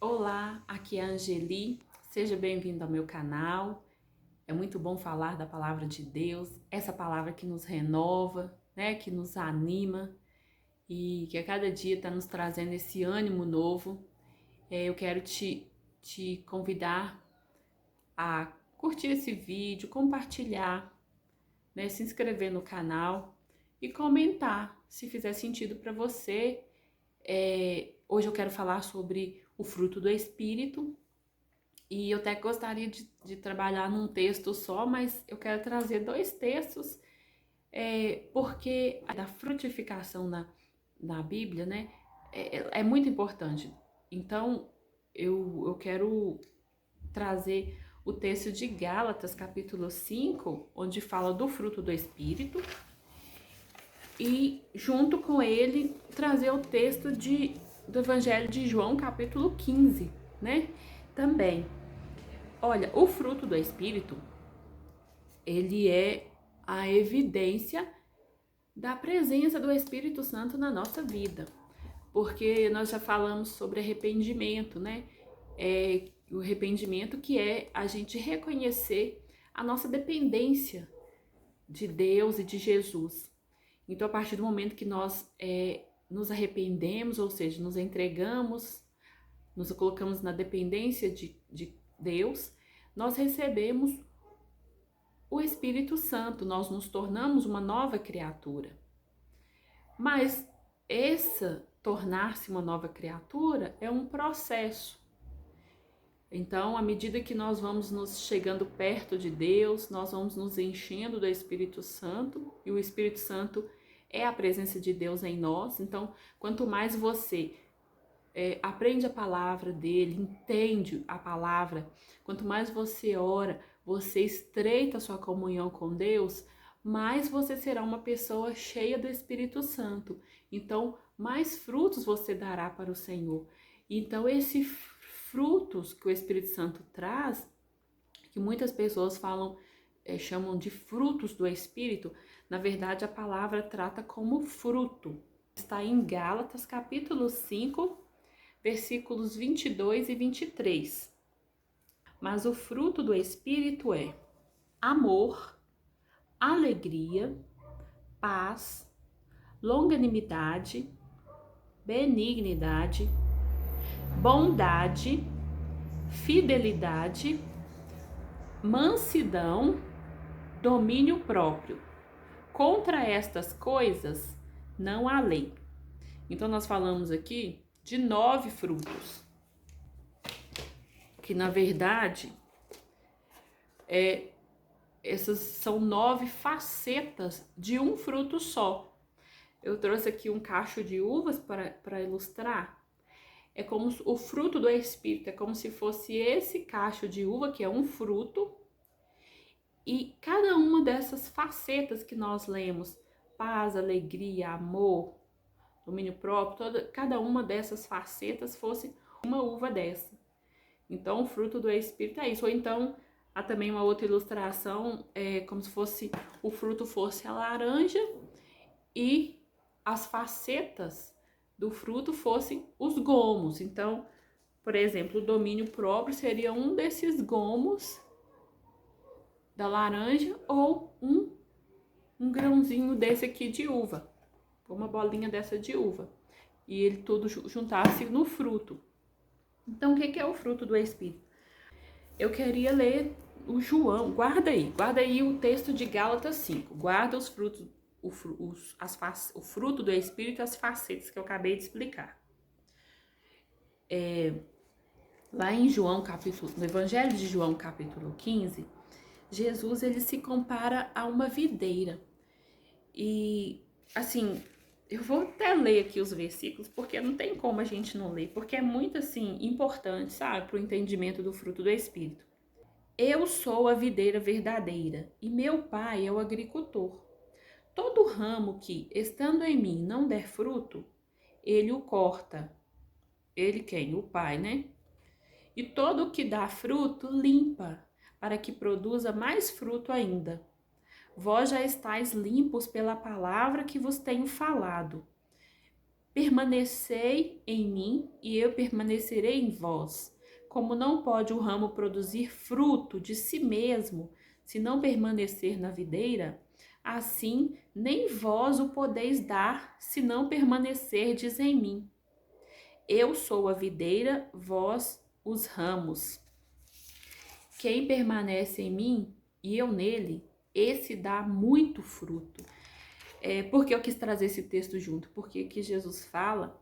Olá, aqui é a Angeli, seja bem-vindo ao meu canal. É muito bom falar da palavra de Deus, essa palavra que nos renova, né, que nos anima e que a cada dia está nos trazendo esse ânimo novo. Eu quero te convidar a curtir esse vídeo, compartilhar, né, se inscrever no canal e comentar se fizer sentido para você. Hoje eu quero falar sobre o fruto do Espírito. E eu até gostaria de trabalhar num texto só, mas eu quero trazer dois textos, porque a da frutificação na Bíblia, né, é muito importante. Então, eu quero trazer o texto de Gálatas, capítulo 5, onde fala do fruto do Espírito, e junto com ele trazer o texto do Evangelho de João, capítulo 15, né, também. Olha, o fruto do Espírito, ele é a evidência da presença do Espírito Santo na nossa vida. Porque nós já falamos sobre arrependimento, né? O arrependimento que é a gente reconhecer a nossa dependência de Deus e de Jesus. Então, a partir do momento que nós nos arrependemos, ou seja, nos entregamos, nos colocamos na dependência de Deus, nós recebemos o Espírito Santo, nós nos tornamos uma nova criatura. Mas essa tornar-se uma nova criatura é um processo. Então, à medida que nós vamos nos chegando perto de Deus, nós vamos nos enchendo do Espírito Santo, e o Espírito Santo é a presença de Deus em nós. Então, quanto mais você aprende a palavra dele, entende a palavra, quanto mais você ora, você estreita a sua comunhão com Deus, mais você será uma pessoa cheia do Espírito Santo. Então, mais frutos você dará para o Senhor. Então, esses frutos que o Espírito Santo traz, que muitas pessoas chamam de frutos do Espírito, na verdade a palavra trata como fruto. Está em Gálatas capítulo 5, versículos 22 e 23. Mas o fruto do Espírito é amor, alegria, paz, longanimidade, benignidade, bondade, fidelidade, mansidão, domínio próprio. Contra estas coisas não há lei. Então nós falamos aqui de 9 frutos, que na verdade essas são 9 facetas de um fruto só. Eu trouxe aqui um cacho de uvas para ilustrar. É como o fruto do Espírito, é como se fosse esse cacho de uva, que é um fruto, e cada uma dessas facetas que nós lemos, paz, alegria, amor, domínio próprio, cada uma dessas facetas fosse uma uva dessa. Então, o fruto do Espírito é isso. Ou então, há também uma outra ilustração, como se fosse o fruto fosse a laranja e as facetas do fruto fossem os gomos. Então, por exemplo, o domínio próprio seria um desses gomos da laranja, ou um grãozinho desse aqui de uva, uma bolinha dessa de uva, e ele tudo juntasse no fruto. Então, o que é o fruto do Espírito? Eu queria ler o João, guarda aí o texto de Gálatas 5, guarda os frutos, o fruto do Espírito e as facetas que eu acabei de explicar. Lá em João, no Evangelho de João, capítulo 15, Jesus ele se compara a uma videira. E, assim, eu vou até ler aqui os versículos, porque não tem como a gente não ler, porque é muito, assim, importante, sabe, para o entendimento do fruto do Espírito. Eu sou a videira verdadeira, e meu pai é o agricultor. Todo ramo que, estando em mim, não der fruto, ele o corta. Ele quem? O pai, né? E todo o que dá fruto, limpa, para que produza mais fruto ainda. Vós já estáis limpos pela palavra que vos tenho falado. permanecei em mim e eu permanecerei em vós. Como não pode o ramo produzir fruto de si mesmo, se não permanecer na videira, assim nem vós o podeis dar, se não permanecerdes em mim. Eu sou a videira, vós os ramos. Quem permanece em mim e eu nele, esse dá muito fruto. Por que eu quis trazer esse texto junto? Porque que Jesus fala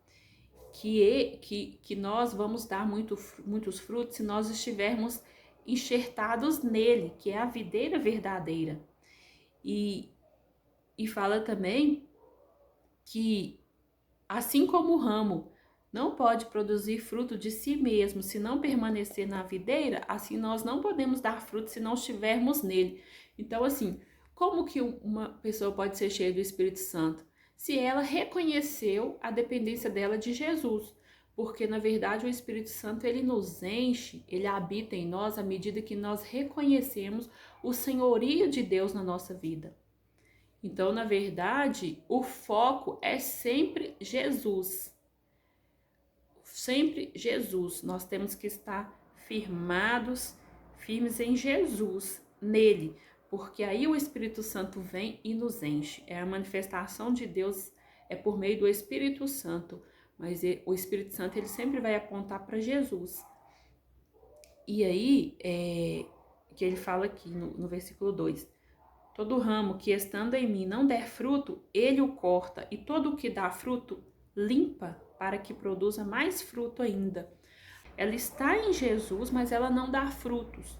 que nós vamos dar muitos frutos se nós estivermos enxertados nele, que é a videira verdadeira. E fala também que, assim como o ramo não pode produzir fruto de si mesmo se não permanecer na videira, assim nós não podemos dar fruto se não estivermos nele. Então, assim, como que uma pessoa pode ser cheia do Espírito Santo? Se ela reconheceu a dependência dela de Jesus. Porque, na verdade, o Espírito Santo, ele nos enche, ele habita em nós à medida que nós reconhecemos o senhorio de Deus na nossa vida. Então, na verdade, o foco é sempre Jesus. Sempre Jesus. Nós temos que estar firmes em Jesus, nele, porque aí o Espírito Santo vem e nos enche. É a manifestação de Deus, é por meio do Espírito Santo, mas o Espírito Santo ele sempre vai apontar para Jesus. E aí, que ele fala aqui no versículo 2: todo ramo que estando em mim não der fruto, ele o corta, e todo o que dá fruto, limpa, para que produza mais fruto ainda. Ela está em Jesus, mas ela não dá frutos.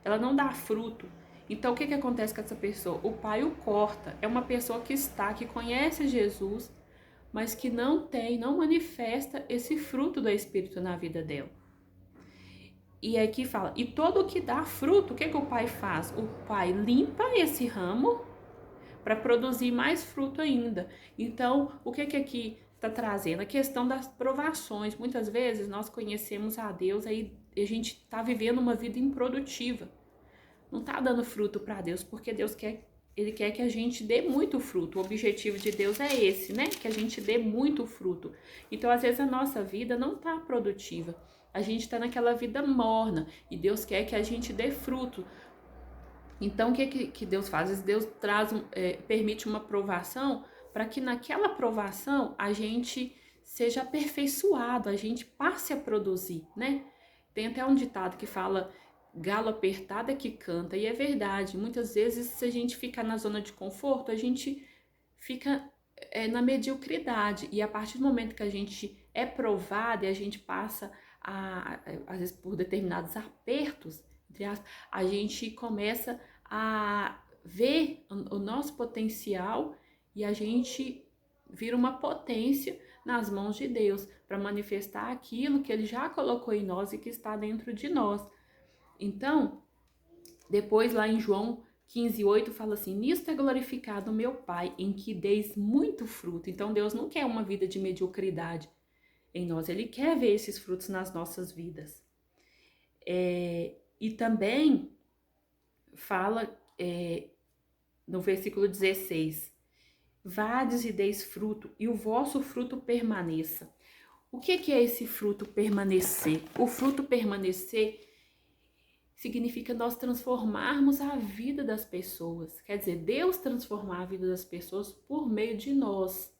Ela não dá fruto. Então, o que acontece com essa pessoa? O pai o corta. É uma pessoa que conhece Jesus, mas que não manifesta esse fruto do Espírito na vida dela. E aqui fala, e todo o que dá fruto, o que o pai faz? O pai limpa esse ramo para produzir mais fruto ainda. Então, o que aqui está trazendo? A questão das provações. Muitas vezes nós conhecemos a Deus, aí a gente está vivendo uma vida improdutiva. Não está dando fruto para Deus, porque Deus Ele quer que a gente dê muito fruto. O objetivo de Deus é esse, né? Que a gente dê muito fruto. Então, às vezes, a nossa vida não está produtiva. A gente está naquela vida morna e Deus quer que a gente dê fruto. Então, o que Deus faz? Deus permite uma provação para que naquela provação a gente seja aperfeiçoado, a gente passe a produzir, né? Tem até um ditado que fala, galo apertado é que canta, e é verdade. Muitas vezes, se a gente ficar na zona de conforto, a gente fica na mediocridade, e a partir do momento que a gente é provado e a gente passa, às vezes, por determinados apertos, entre aspas, a gente começa a ver o nosso potencial e a gente vira uma potência nas mãos de Deus para manifestar aquilo que Ele já colocou em nós e que está dentro de nós. Então, depois lá em João 15:8 fala assim, nisto é glorificado o meu Pai, em que deis muito fruto. Então Deus não quer uma vida de mediocridade em nós, Ele quer ver esses frutos nas nossas vidas. E também fala no versículo 16, vades e deis fruto, e o vosso fruto permaneça. O que é esse fruto permanecer? O fruto permanecer significa nós transformarmos a vida das pessoas. Quer dizer, Deus transformar a vida das pessoas por meio de nós.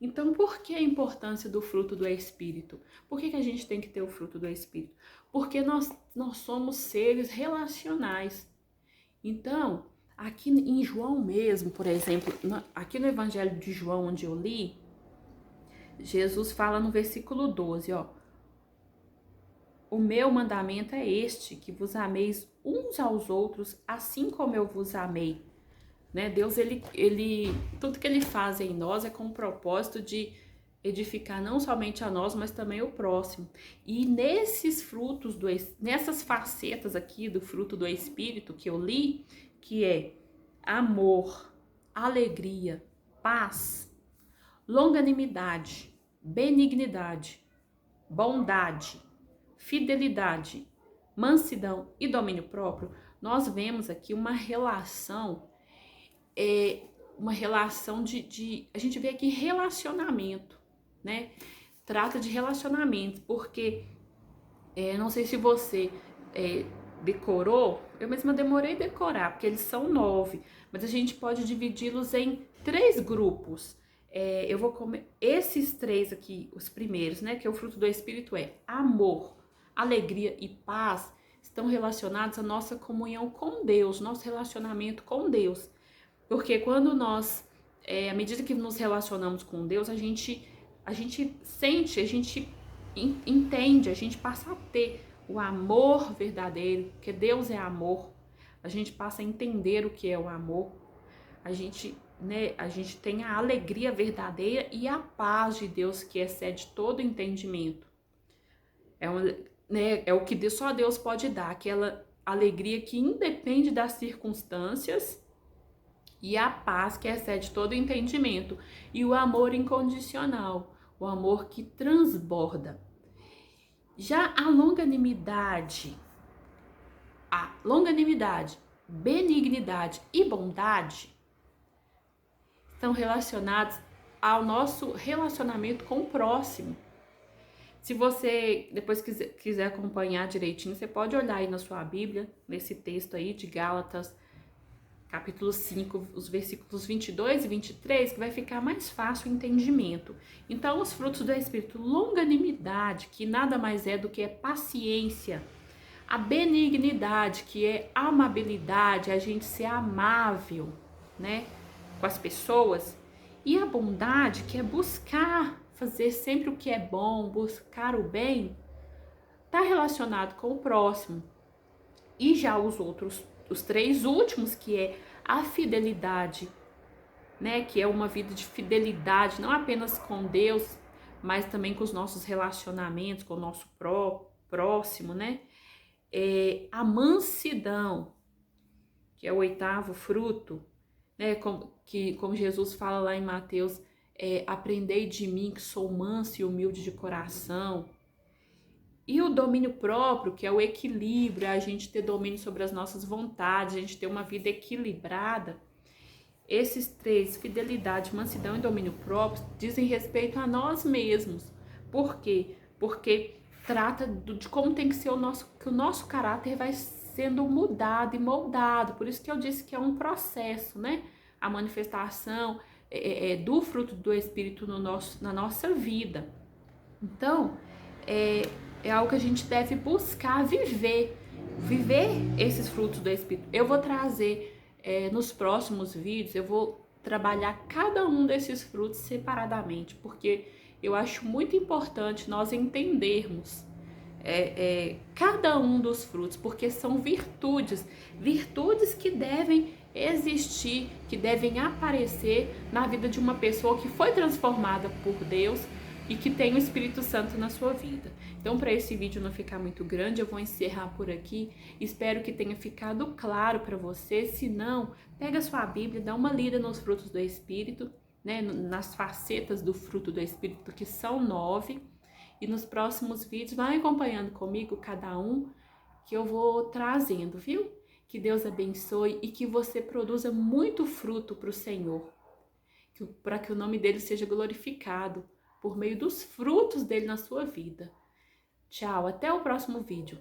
Então, por que a importância do fruto do Espírito? Por que a gente tem que ter o fruto do Espírito? Porque nós somos seres relacionais. Então, aqui em João mesmo, por exemplo, aqui no Evangelho de João, onde eu li, Jesus fala no versículo 12, o meu mandamento é este, que vos ameis uns aos outros, assim como eu vos amei. Né? Deus, tudo que Ele faz em nós é com o propósito de edificar não somente a nós, mas também o próximo. E nesses frutos, nessas facetas aqui do fruto do Espírito que eu li, que é amor, alegria, paz, longanimidade, benignidade, bondade, fidelidade, mansidão e domínio próprio, nós vemos aqui uma relação a gente vê aqui relacionamento. né? Trata de relacionamentos, porque não sei se você decorou, eu mesma demorei a decorar, porque eles são 9, mas a gente pode dividi-los em 3 grupos. Eu vou comer esses 3 aqui, os primeiros, né? Que é o fruto do Espírito amor, alegria e paz, estão relacionados à nossa comunhão com Deus, nosso relacionamento com Deus. Porque quando nós, à medida que nos relacionamos com Deus, a gente sente, a gente entende, a gente passa a ter o amor verdadeiro, porque Deus é amor. A gente passa a entender o que é o amor. A gente tem a alegria verdadeira e a paz de Deus que excede todo entendimento. É o que só Deus pode dar, aquela alegria que independe das circunstâncias e a paz que excede todo entendimento. E o amor incondicional, o amor que transborda. Já a longanimidade, benignidade e bondade estão relacionados ao nosso relacionamento com o próximo. Se você depois quiser acompanhar direitinho, você pode olhar aí na sua Bíblia, nesse texto aí de Gálatas, capítulo 5, os versículos 22 e 23, que vai ficar mais fácil o entendimento. Então, os frutos do Espírito, longanimidade, que nada mais é do que paciência, a benignidade, que é amabilidade, a gente ser amável, né, com as pessoas, e a bondade, que é buscar fazer sempre o que é bom, buscar o bem, está relacionado com o próximo. E já os 3 últimos, que é a fidelidade, né, que é uma vida de fidelidade, não apenas com Deus, mas também com os nossos relacionamentos, com o nosso próximo, né? A mansidão, que é o 8º fruto, né? Como Jesus fala lá em Mateus, aprendei de mim que sou manso e humilde de coração. E o domínio próprio, que é o equilíbrio, a gente ter domínio sobre as nossas vontades, a gente ter uma vida equilibrada. Esses 3, fidelidade, mansidão e domínio próprio, dizem respeito a nós mesmos. Por quê? Porque trata de como tem que ser que o nosso caráter vai sendo mudado e moldado. Por isso que eu disse que é um processo, né? A manifestação do fruto do Espírito na nossa vida. Então, é algo que a gente deve buscar viver esses frutos do Espírito. Eu vou trazer nos próximos vídeos, eu vou trabalhar cada um desses frutos separadamente, porque eu acho muito importante nós entendermos cada um dos frutos, porque são virtudes que devem existir, que devem aparecer na vida de uma pessoa que foi transformada por Deus e que tem o Espírito Santo na sua vida. Então, para esse vídeo não ficar muito grande, eu vou encerrar por aqui. Espero que tenha ficado claro para você. Se não, pega a sua Bíblia, dá uma lida nos frutos do Espírito, né, nas facetas do fruto do Espírito, que são 9. E nos próximos vídeos, vai acompanhando comigo cada um que eu vou trazendo, viu? Que Deus abençoe e que você produza muito fruto para o Senhor, para que o nome dele seja glorificado por meio dos frutos dele na sua vida. Tchau, até o próximo vídeo.